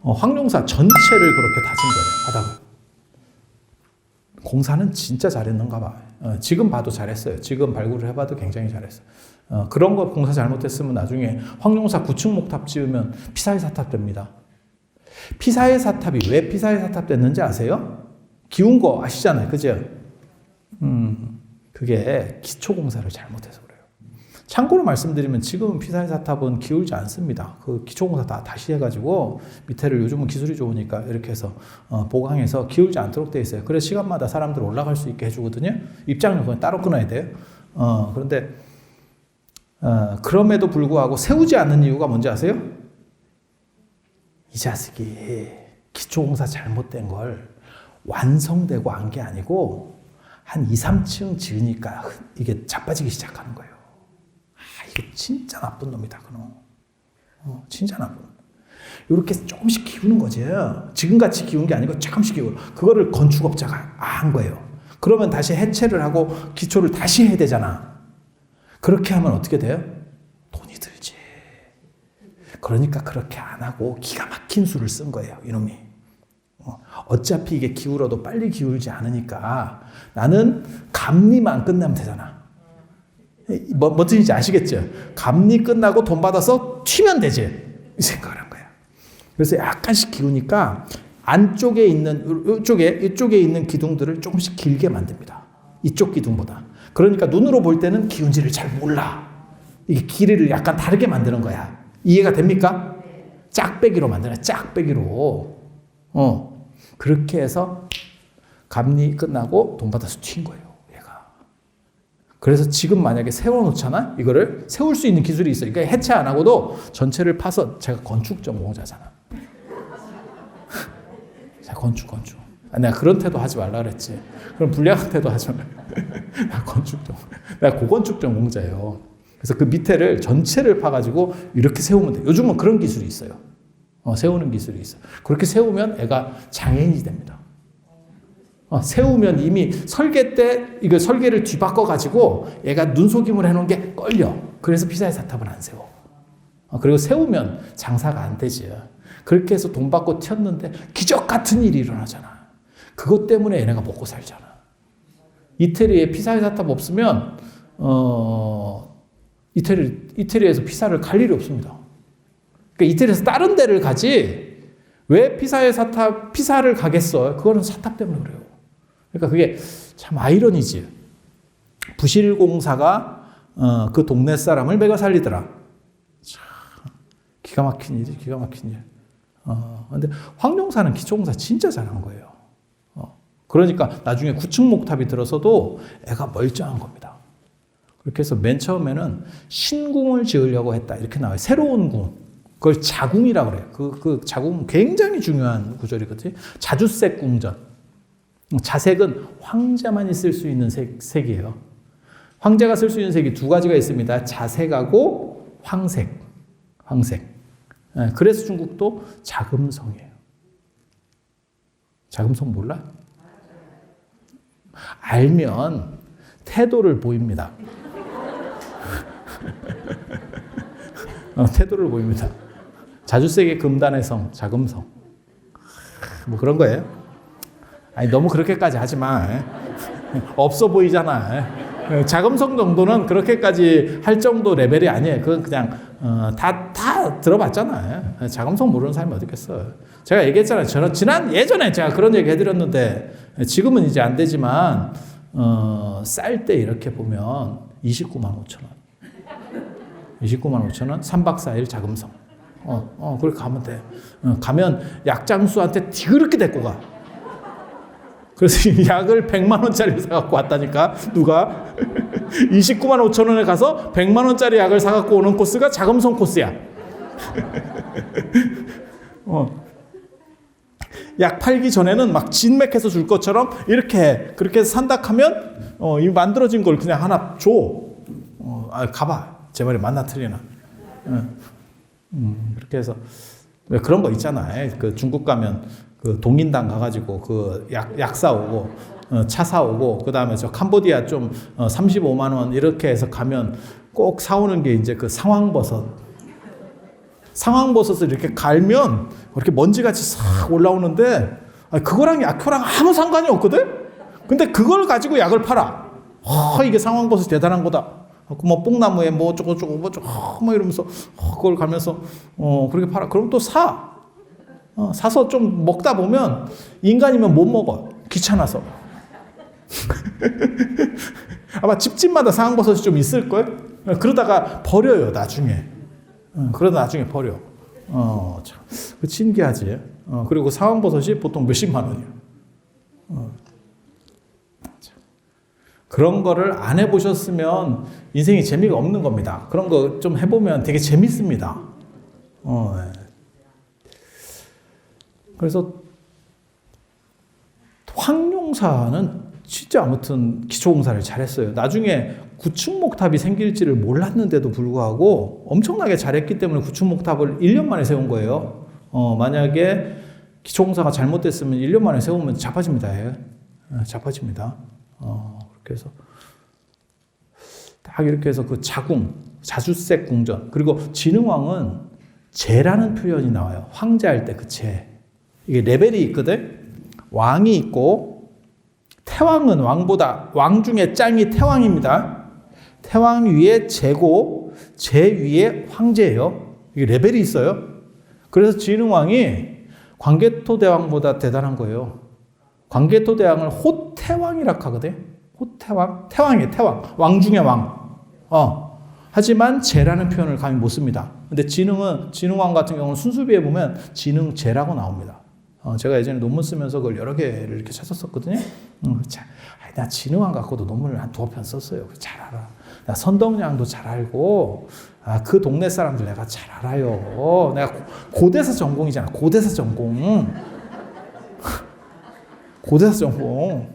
황룡사 전체를 그렇게 다진 거예요. 바닥을. 공사는 진짜 잘했는가 봐. 지금 봐도 잘했어요. 지금 발굴을 해봐도 굉장히 잘했어요. 그런 거 공사 잘못했으면 나중에 황룡사 9층 목탑 지으면 피사의 사탑 됩니다. 피사의 사탑이 왜 피사의 사탑 됐는지 아세요? 기운 거 아시잖아요. 그죠? 그게 기초 공사를 잘못해서 그래요. 참고로 말씀드리면 지금은 피사의 사탑은 기울지 않습니다. 그 기초 공사 다 다시 해가지고 밑에를 요즘은 기술이 좋으니까 이렇게 해서 보강해서 기울지 않도록 돼 있어요. 그래서 시간마다 사람들 올라갈 수 있게 해주거든요. 입장료 그냥 따로 끊어야 돼요. 그런데 그럼에도 불구하고 세우지 않는 이유가 뭔지 아세요? 이 자식이 기초공사 잘못된 걸 완성되고 한 게 아니고 한 2, 3층 지으니까 이게 자빠지기 시작하는 거예요. 이게 진짜 나쁜 놈이다, 그놈. 진짜 나쁜 놈. 이렇게 조금씩 기우는 거지. 지금같이 기운 게 아니고 조금씩 기우고 그거를 건축업자가 한 거예요. 그러면 다시 해체를 하고 기초를 다시 해야 되잖아. 그렇게 하면 어떻게 돼요? 돈이 들지. 그러니까 그렇게 안 하고 기가 막힌 수를 쓴 거예요, 이놈이. 어차피 이게 기울어도 빨리 기울지 않으니까 나는 감리만 끝나면 되잖아. 뭐 뜻인지 아시겠죠? 감리 끝나고 돈 받아서 튀면 되지. 이 생각을 한 거야. 그래서 약간씩 기우니까 안쪽에 있는, 이쪽에 있는 기둥들을 조금씩 길게 만듭니다. 이쪽 기둥보다. 그러니까 눈으로 볼 때는 기운지를 잘 몰라. 이게 길이를 약간 다르게 만드는 거야. 이해가 됩니까? 짝배기로 만드는 거야. 짝배기로. 그렇게 해서 감리 끝나고 돈 받아서 튄 거예요. 얘가. 그래서 지금 만약에 세워놓잖아? 이거를 세울 수 있는 기술이 있어요. 그러니까 해체 안 하고도 전체를 파서 제가 건축 전공자잖아. 자, 건축. 내가 그런 태도 하지 말라 그랬지. 그럼 불량한 태도 하지 말라. 나 건축 전공. 내가 고건축 전공자예요. 그래서 그 밑에를 전체를 파가지고 이렇게 세우면 돼. 요즘은 그런 기술이 있어요. 세우는 기술이 있어. 그렇게 세우면 애가 장애인이 됩니다. 세우면 이미 설계 때 이거 설계를 뒤바꿔가지고 얘가 눈속임을 해놓은 게 걸려. 그래서 피사의 사탑을 안 세워. 그리고 세우면 장사가 안 되지. 그렇게 해서 돈 받고 튀었는데 기적 같은 일이 일어나잖아. 그것 때문에 얘네가 먹고 살잖아. 이태리에 피사의 사탑 없으면 이태리에서 피사를 갈 일이 없습니다. 그러니까 이태리에서 다른 데를 가지 왜 피사를 가겠어? 그거는 사탑 때문에 그래요. 그러니까 그게 참 아이러니지. 부실공사가 그 동네 사람을 매겨 살리더라. 참 기가 막힌 일이 기가 막힌 일. 근데 황룡사는 기초공사 진짜 잘한 거예요. 그러니까 나중에 9층 목탑이 들어서도 애가 멀쩡한 겁니다. 그렇게 해서 맨 처음에는 신궁을 지으려고 했다. 이렇게 나와요. 새로운 궁. 그걸 자궁이라고 그래요. 그 자궁은 굉장히 중요한 구절이거든요. 자주색 궁전. 자색은 황제만이 쓸 수 있는 색이에요. 황제가 쓸 수 있는 색이 두 가지가 있습니다. 자색하고 황색. 그래서 중국도 자금성이에요. 자금성 몰라? 알면 태도를 보입니다. 태도를 보입니다. 자주색의 금단의 성, 자금성. 뭐 그런 거예요. 아니, 너무 그렇게까지 하지 마. 없어 보이잖아. 자금성 정도는 그렇게까지 할 정도 레벨이 아니에요. 그건 그냥 다 들어봤잖아요. 자금성 모르는 사람이 어디 있겠어. 제가 얘기했잖아요. 저는 예전에 제가 그런 얘기 해드렸는데 지금은 이제 안 되지만 쌀 때 이렇게 보면 29만 5천 원. 29만 5천 원, 3박 4일 자금성. 그렇게 가면 돼. 가면 약장수한테 뒤그렇게 데리고 가. 그래서 약을 100만 원짜리 사갖고 왔다니까, 누가. 29만 5천 원에 가서 100만 원짜리 약을 사갖고 오는 코스가 자금성 코스야. 약 팔기 전에는 막 진맥해서 줄 것처럼 이렇게, 그렇게 산다하면, 이 만들어진 걸 그냥 하나 줘. 가봐. 제 말이 맞나 틀리나. 그렇게 해서 왜 그런 거 있잖아. 그 중국 가면 그 동인당 가가지고 그 약 사오고 차 사오고 그 다음에 저 캄보디아 좀 35만 원 이렇게 해서 가면 꼭 사오는 게 이제 그 상황버섯. 상황버섯을 이렇게 갈면 이렇게 먼지같이 싹 올라오는데 그거랑 약효랑 아무 상관이 없거든? 근데 그걸 가지고 약을 팔아. 이게 상황버섯 대단한 거다. 뭐 뽕나무에 뭐 어쩌고저쩌고 뭐 이러면서 그걸 가면서 그렇게 팔아. 그럼 또 사. 사서 좀 먹다 보면 인간이면 못 먹어. 귀찮아서. 아마 집집마다 상황버섯이 좀 있을걸? 그러다가 버려요, 나중에. 그러다 나중에 버려. 참. 신기하지? 그리고 상황버섯이 보통 몇십만 원이야. 그런 거를 안 해보셨으면 인생이 재미가 없는 겁니다. 그런 거 좀 해보면 되게 재밌습니다. 그래서 황용사는 진짜 아무튼 기초공사를 잘했어요. 나중에 구축목탑이 생길지를 몰랐는데도 불구하고 엄청나게 잘했기 때문에 구축목탑을 1년 만에 세운 거예요. 만약에 기초공사가 잘못됐으면 1년 만에 세우면 자빠집니다. 자빠집니다. 그렇게 해서 딱 이렇게 해서 그 자주색 궁전, 그리고 진흥왕은 제라는 표현이 나와요. 황제할 때 그 제. 이게 레벨이 있거든. 왕이 있고 태왕은 왕 중에 짱이 태왕입니다. 태왕 위에 제고 제 위에 황제예요. 이게 레벨이 있어요. 그래서 진흥왕이 광개토대왕보다 대단한 거예요. 광개토대왕을 호태왕이라 하거든. 호태왕? 태왕이에요, 태왕. 왕 중에 왕. 하지만 제라는 표현을 감히 못 씁니다. 근데 진흥왕 같은 경우는 순수비에 보면 진흥제라고 나옵니다. 제가 예전에 논문 쓰면서 그걸 여러 개를 이렇게 찾았었거든요. 나 진흥왕 갖고도 논문을 한 2편 썼어요. 잘 알아. 나 선덕량도 잘 알고, 그 동네 사람들 내가 잘 알아요. 내가 고대사 전공이잖아. 고대사 전공. 고대사 전공.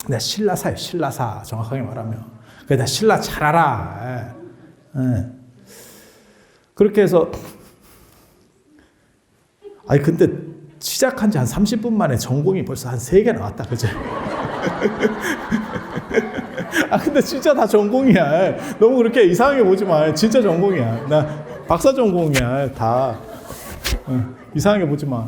내가 신라사예요. 신라사. 정확하게 말하면. 그래, 나 신라 잘 알아. 그렇게 해서 근데 시작한 지 한 30분 만에 전공이 벌써 한 3개 나왔다. 그죠? 근데 진짜 다 전공이야. 너무 그렇게 이상하게 보지 마. 진짜 전공이야. 나 박사 전공이야. 다. 이상하게 보지 마.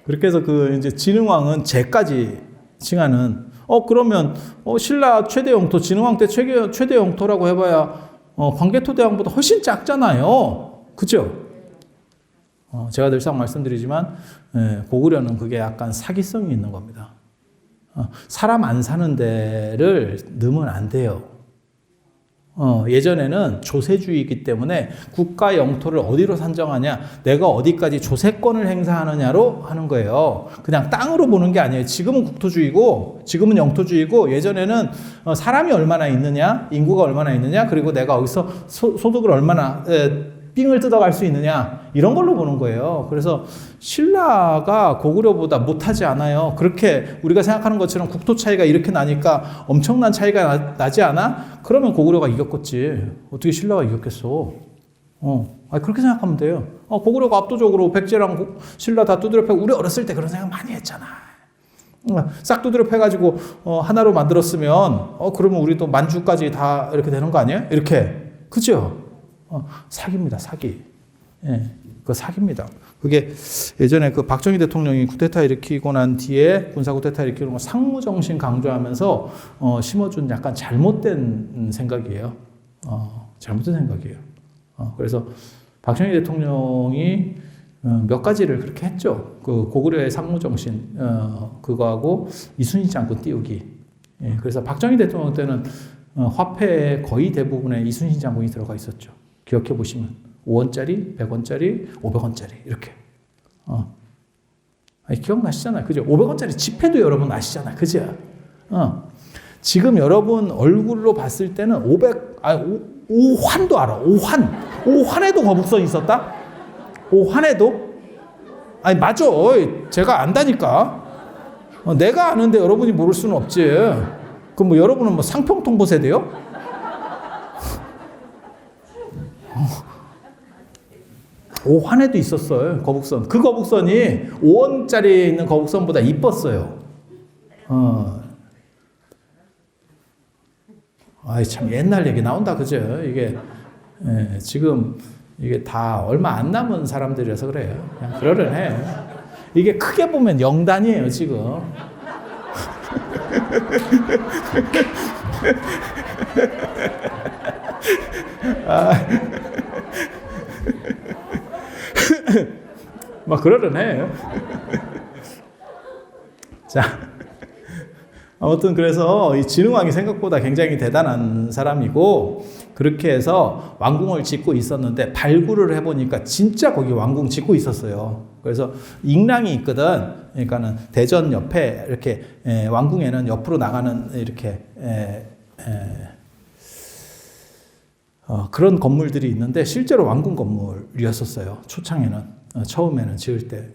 그렇게 해서 이제 진흥왕은 제까지 칭하는, 그러면, 신라 최대 영토, 진흥왕 때 최대 영토라고 해봐야, 광개토대왕보다 훨씬 작잖아요. 그죠? 제가 늘상 말씀드리지만, 고구려는 그게 약간 사기성이 있는 겁니다. 사람 안 사는 데를 넣으면 안 돼요. 예전에는 조세주의이기 때문에 국가 영토를 어디로 산정하냐, 내가 어디까지 조세권을 행사하느냐로 하는 거예요. 그냥 땅으로 보는 게 아니에요. 지금은 국토주의고, 지금은 영토주의고, 예전에는 사람이 얼마나 있느냐, 인구가 얼마나 있느냐, 그리고 내가 어디서 소득을 얼마나 삥을 뜯어갈 수 있느냐, 이런 걸로 보는 거예요. 그래서 신라가 고구려보다 못하지 않아요. 그렇게 우리가 생각하는 것처럼 국토 차이가 이렇게 나니까 엄청난 차이가 나지 않아? 그러면 고구려가 이겼겠지. 어떻게 신라가 이겼겠어? 그렇게 생각하면 돼요. 고구려가 압도적으로 백제랑 신라 다 두드려 패고, 우리 어렸을 때 그런 생각 많이 했잖아. 싹 두드려 패가지고 하나로 만들었으면 그러면 우리도 만주까지 다 이렇게 되는 거 아니에요? 이렇게. 그죠? 사기입니다, 사기. 그거 사기입니다. 그게 예전에 그 박정희 대통령이 쿠데타 일으키고 난 뒤에 군사 쿠데타 일으키는 거 상무정신 강조하면서 심어준 약간 잘못된 생각이에요. 잘못된 생각이에요. 그래서 박정희 대통령이 몇 가지를 그렇게 했죠. 그 고구려의 상무정신 그거하고 이순신 장군 띄우기. 그래서 박정희 대통령 때는 화폐의 거의 대부분에 이순신 장군이 들어가 있었죠. 기억해 보시면 5원짜리, 100원짜리, 500원짜리 이렇게. 기억나시잖아요. 그죠? 500원짜리 지폐도 여러분 아시잖아요. 그죠? 지금 여러분 얼굴로 봤을 때는 5환도 알아. 5환. 5환에도 거북선이 있었다? 5환에도? 맞아. 제가 안다니까. 내가 아는데 여러분이 모를 수는 없지. 그럼 여러분은 상평통보 세대요? 오환에도 있었어요, 거북선. 그 거북선이 5원짜리 있는 거북선보다 이뻤어요. 아이, 참 옛날 얘기 나온다, 그죠? 이게, 지금 이게 다 얼마 안 남은 사람들이라서 그래요. 그냥 그러려네. 이게 크게 보면 0단이에요, 지금. 막 그러려네. 자, 아무튼 그래서 이 진흥왕이 생각보다 굉장히 대단한 사람이고, 그렇게 해서 왕궁을 짓고 있었는데 발굴을 해보니까 진짜 거기 왕궁 짓고 있었어요. 그래서 잉랑이 있거든. 그러니까는 대전 옆에 이렇게 왕궁에는 옆으로 나가는 이렇게 그런 건물들이 있는데 실제로 왕궁 건물이었었어요. 초창에는. 처음에는 지을 때.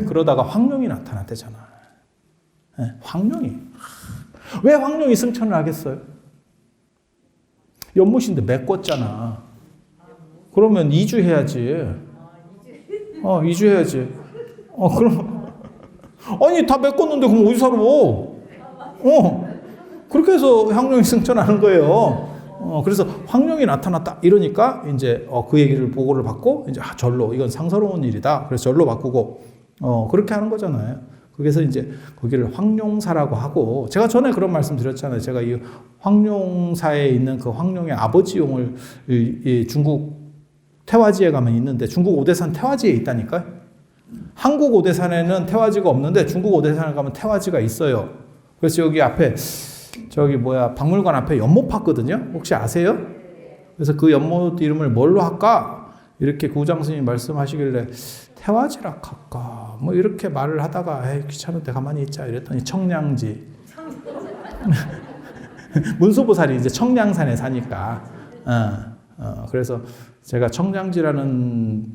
그러다가 황룡이 나타났대잖아. 황룡이. 왜 황룡이 승천을 하겠어요? 연못인데 메꿨잖아. 그러면 이주해야지. 이주해야지. 그럼. 아니, 다 메꿨는데 그럼 어디 살아? 그렇게 해서 황룡이 승천하는 거예요. 그래서 황룡이 나타났다 이러니까 이제 그 얘기를 보고를 받고 이제 절로 이건 상서로운 일이다. 그래서 절로 바꾸고 그렇게 하는 거잖아요. 그래서 이제 거기를 황룡사라고 하고 제가 전에 그런 말씀 드렸잖아요. 제가 이 황룡사에 있는 그 황룡의 아버지용을 중국 태화지에 가면 있는데 중국 오대산 태화지에 있다니까요. 한국 오대산에는 태화지가 없는데 중국 오대산에 가면 태화지가 있어요. 그래서 여기 앞에 박물관 앞에 연못 팠거든요. 혹시 아세요? 그래서 그 연못 이름을 뭘로 할까? 이렇게 구장 스님이 말씀하시길래 태화지라 할까? 뭐 이렇게 말을 하다가 에이, 귀찮은데 가만히 있자 이랬더니 청량지. 문수보살이 이제 청량산에 사니까. 그래서 제가 청량지라는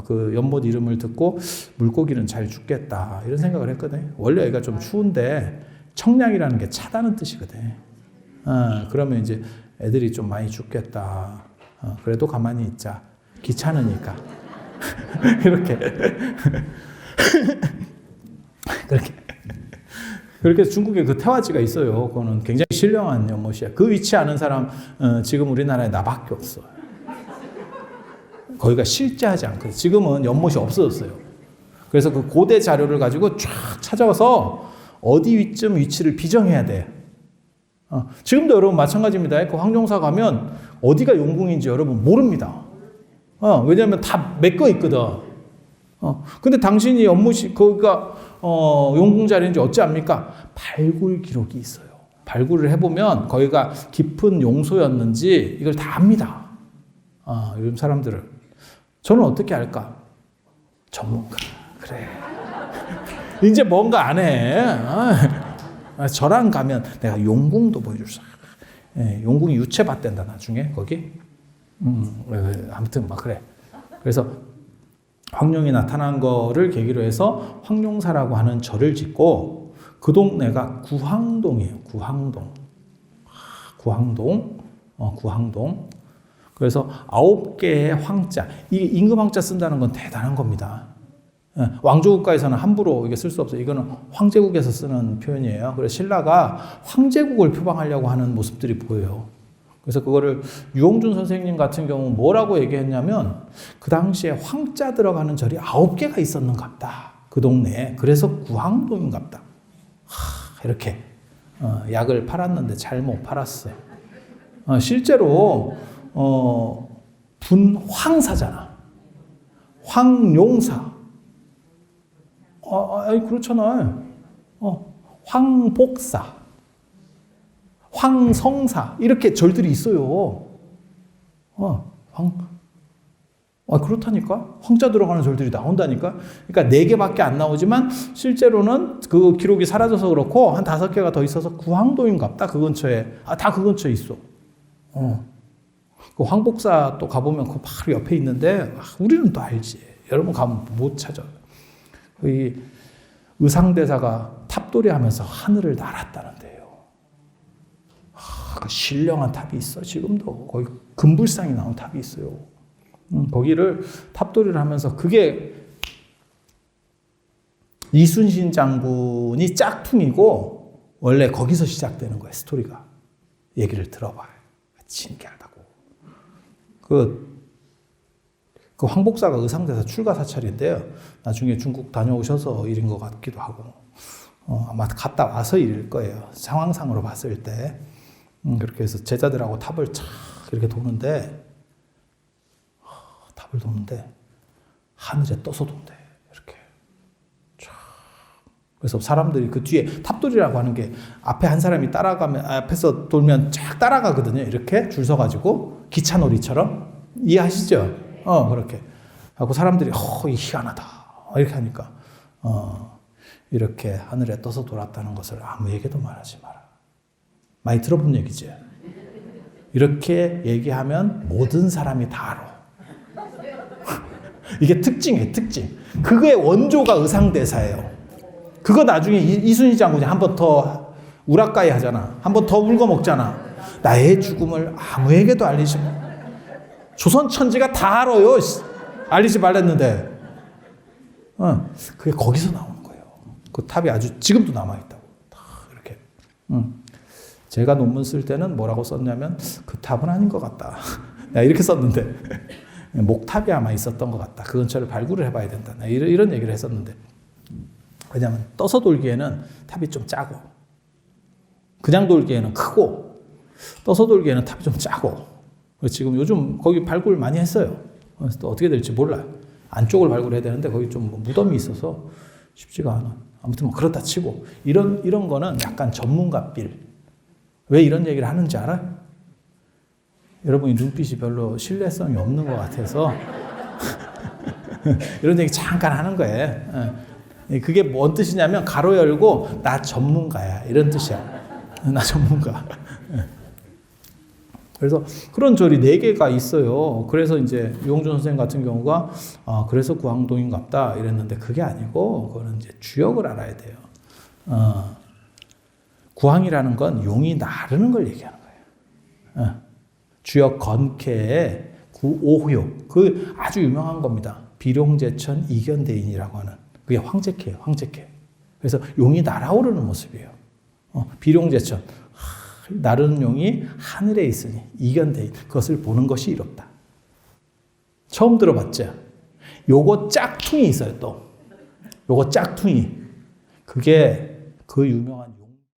그 연못 이름을 듣고 물고기는 잘 죽겠다 이런 생각을 했거든요. 원래 여기가 좀 추운데 청량이라는 게 차다는 뜻이거든. 그러면 이제 애들이 좀 많이 죽겠다. 그래도 가만히 있자. 귀찮으니까. 이렇게. 그렇게 해서 중국에 그 태화지가 있어요. 그거는 굉장히 신령한 연못이야. 그 위치 아는 사람 지금 우리나라에 나밖에 없어. 거기가 실제하지 않거든. 지금은 연못이 없어졌어요. 그래서 그 고대 자료를 가지고 쫙 찾아와서 어디쯤 위치를 비정해야 돼. 지금도 여러분 마찬가지입니다. 그 황룡사 가면 어디가 용궁인지 여러분 모릅니다. 왜냐하면 다 메꿔 있거든. 근데 당신이 연못이 거기가 용궁 자리인지 어찌합니까? 발굴 기록이 있어요. 발굴을 해보면 거기가 깊은 용소였는지 이걸 다 압니다. 요즘 사람들은. 저는 어떻게 알까? 전문가. 그래. 이제 뭔가 안 해. 저랑 가면 내가 용궁도 보여줬어. 용궁이 유채밭된다 나중에 거기. 아무튼 막 그래. 그래서 황룡이 나타난 거를 계기로 해서 황룡사라고 하는 절을 짓고 그 동네가 구항동이에요. 구항동. 그래서 9개의 황자. 이 임금황자 쓴다는 건 대단한 겁니다. 왕조국가에서는 함부로 이게 쓸 수 없어요. 이거는 황제국에서 쓰는 표현이에요. 그래서 신라가 황제국을 표방하려고 하는 모습들이 보여요. 그래서 그거를 유홍준 선생님 같은 경우는 뭐라고 얘기했냐면 그 당시에 황자 들어가는 절이 9개가 있었는갑다. 그 동네에. 그래서 구항동인갑다. 이렇게 약을 팔았는데 잘못 팔았어요. 실제로 분황사잖아. 황룡사. 그렇잖아요. 황복사, 황성사 이렇게 절들이 있어요. 그렇다니까. 황자 들어가는 절들이 나온다니까. 그러니까 4개밖에 안 나오지만 실제로는 그 기록이 사라져서 그렇고 한 5개가 더 있어서 구항동인갑다. 그 근처에. 다 그 근처에 있어. 그 황복사 또 가보면 그 바로 옆에 있는데 우리는 또 알지. 여러분 가면 못 찾아. 이 의상대사가 탑돌이 하면서 하늘을 날았다는데요. 그 신령한 탑이 있어. 지금도 거기 금불상이 나온 탑이 있어요. 거기를 탑돌이를 하면서 그게 이순신 장군이 짝퉁이고 원래 거기서 시작되는 거예요. 스토리가. 얘기를 들어봐요. 신기하다고. 그 황복사가 의상대사 출가 사찰인데요. 나중에 중국 다녀오셔서 일인 것 같기도 하고, 아마 갔다 와서 일일 거예요. 상황상으로 봤을 때. 그렇게 해서 제자들하고 탑을 착 이렇게 도는데, 탑을 도는데, 하늘에 떠서 돈대. 이렇게. 쫙. 그래서 사람들이 그 뒤에 탑돌이라고 하는 게 앞에 한 사람이 따라가면, 앞에서 돌면 쫙 따라가거든요. 이렇게 줄 서가지고. 기차놀이처럼. 이해하시죠? 그렇게. 하고 사람들이, 이 희한하다. 이렇게 하니까, 이렇게 하늘에 떠서 돌았다는 것을 아무에게도 말하지 마라. 많이 들어본 얘기지? 이렇게 얘기하면 모든 사람이 다 알아. 이게 특징이에요, 특징. 그거의 원조가 의상대사예요. 그거 나중에 이순신 장군이 한 번 더 우라카이 하잖아. 한 번 더 울고 먹잖아. 나의 죽음을 아무에게도 알리지 마. 조선 천지가 다 알아요. 알리지 말랬는데. 그게 거기서 나오는 거예요. 그 탑이 아주 지금도 남아있다고. 다 이렇게. 제가 논문 쓸 때는 뭐라고 썼냐면 그 탑은 아닌 것 같다. 내가 이렇게 썼는데 목탑이 아마 있었던 것 같다. 그 근처를 발굴을 해봐야 된다. 이런 얘기를 했었는데. 왜냐하면 떠서 돌기에는 탑이 좀 작고 그냥 돌기에는 크고 떠서 돌기에는 탑이 좀 작고 지금 요즘 거기 발굴 많이 했어요. 그래서 또 어떻게 될지 몰라요. 안쪽을 발굴해야 되는데 거기 좀 무덤이 있어서 쉽지가 않아. 아무튼 뭐 그렇다 치고 이런 거는 약간 전문가 빌. 왜 이런 얘기를 하는지 알아요? 여러분이 눈빛이 별로 신뢰성이 없는 것 같아서 이런 얘기 잠깐 하는 거예요. 그게 뭔 뜻이냐면 가로 열고 나 전문가야 이런 뜻이야. 나 전문가. 그래서 그런 절이 4개가 있어요. 그래서 이제 유홍준 선생님 같은 경우가 그래서 구황동인갑다 이랬는데 그게 아니고 그거는 이제 주역을 알아야 돼요. 구황이라는 건 용이 나르는 걸 얘기하는 거예요. 주역 건캐의 구오효 그 아주 유명한 겁니다. 비룡제천 이견대인이라고 하는 그게 황제캐예요. 황제캐. 그래서 용이 날아오르는 모습이에요. 비룡제천 나르는 용이 하늘에 있으니 이견대인 그것을 보는 것이 이롭다. 처음 들어봤죠? 요거 짝퉁이 있어요. 또 요거 짝퉁이 그게 그 유명한